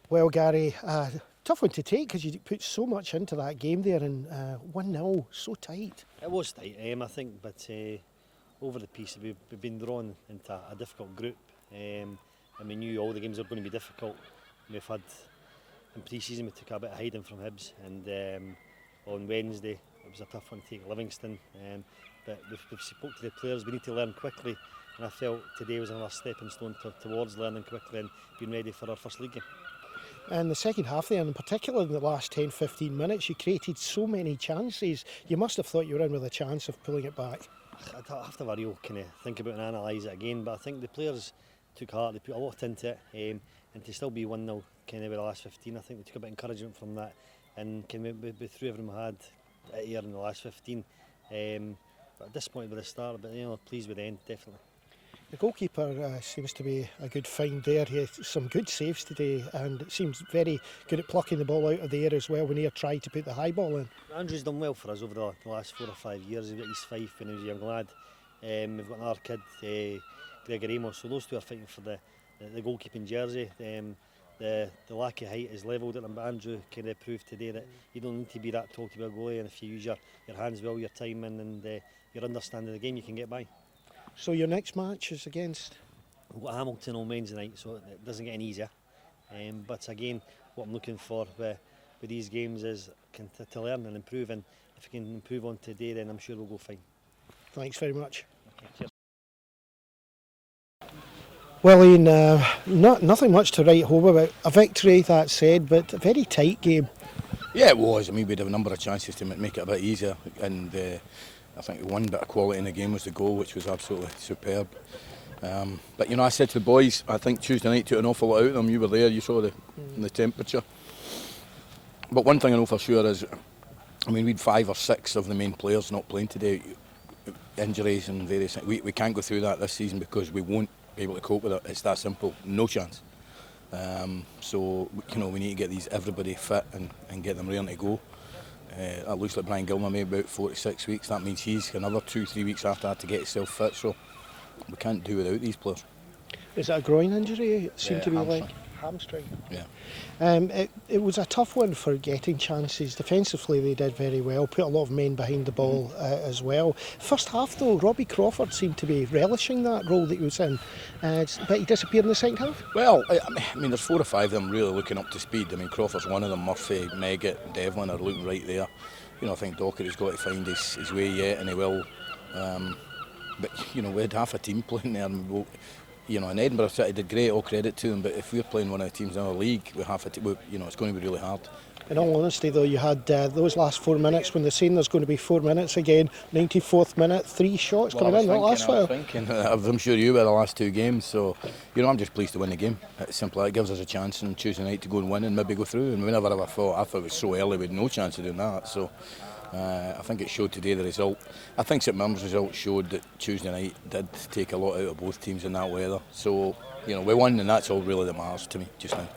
Well, Gary, tough one to take because you put so much into that game there, and 1-0, so tight. It was tight, I think, but over the piece we've been drawn into a difficult group, and we knew all the games were going to be difficult. We've had, in pre-season we took a bit of hiding from Hibs, and on Wednesday it was a tough one to take Livingston, but we've spoke to the players, we need to learn quickly, and I felt today was another stepping stone towards learning quickly and being ready for our first league game. And the second half there, and in particular in the last 10-15 minutes, you created so many chances. You must have thought you were in with a chance of pulling it back. I'd have to have a real kind of think about and analyse it again, but I think the players took heart, they put a lot into it, and to still be 1-0 kind of with the last 15, I think they took a bit of encouragement from that, and kind of we threw everything we had here in the last 15. But disappointed with the start, but pleased with the end, definitely. The goalkeeper seems to be a good find there. He had some good saves today, and it seems very good at plucking the ball out of the air as well when he tried to put the high ball in. Andrew's done well for us over the last 4 or 5 years. He's got his Fife when he was a young lad. We've got another kid, Gregor Amos, so those two are fighting for the goalkeeping jersey. The lack of height is levelled at him, but Andrew kind of proved today that you don't need to be that tall to be a goalie, and if you use your hands well, your timing and your understanding of the game, you can get by. So your next match is against? We've got Hamilton on Wednesday night, so it doesn't get any easier. But again, what I'm looking for with these games is to learn and improve, and if we can improve on today, then I'm sure we'll go fine. Thanks very much. Okay, cheers. Well, Ian, nothing much to write home about. A victory, that said, but a very tight game. Yeah, it was. I mean, we had a number of chances to make it a bit easier, and I think the one bit of quality in the game was the goal, which was absolutely superb. But I said to the boys, I think Tuesday night took an awful lot out of them. You were there, you saw the temperature. But one thing I know for sure is, I mean, we had 5 or 6 of the main players not playing today, injuries and various things. We can't go through that this season because we won't be able to cope with it. It's that simple, no chance. So we need to get everybody fit and get them ready to go. It looks like Brian Gilmer may be about 4 to 6 weeks. That means he's another 2-3 weeks after that to get himself fit. So we can't do without these players. Is it a groin injury? It seemed to be hamstring. like hamstring. Yeah. It was a tough one for getting chances. Defensively, they did very well. Put a lot of men behind the ball as well. First half, though, Robbie Crawford seemed to be relishing that role that he was in, but he disappeared in the second half. Well, I mean, there's 4 or 5 of them really looking up to speed. I mean, Crawford's one of them. Murphy, Megget, Devlin are looking right there. I think Dockery's got to find his way yet, and he will. But we had half a team playing there, and and Edinburgh City did great, all credit to them, but if we're playing one of the teams in our league with half a team, it's going to be really hard. In all honesty though, you had those last 4 minutes when they're saying there's going to be 4 minutes again, 94th minute, 3 shots coming in, that last while. I'm sure you were the last 2 games, so I'm just pleased to win the game. It's simple, it gives us a chance on Tuesday night to go and win and maybe go through, and we never ever thought, I thought it was so early we had no chance of doing that, so I think it showed today the result. I think St Mirren's result showed that Tuesday night did take a lot out of both teams in that weather, so we won, and that's all really that matters to me just now.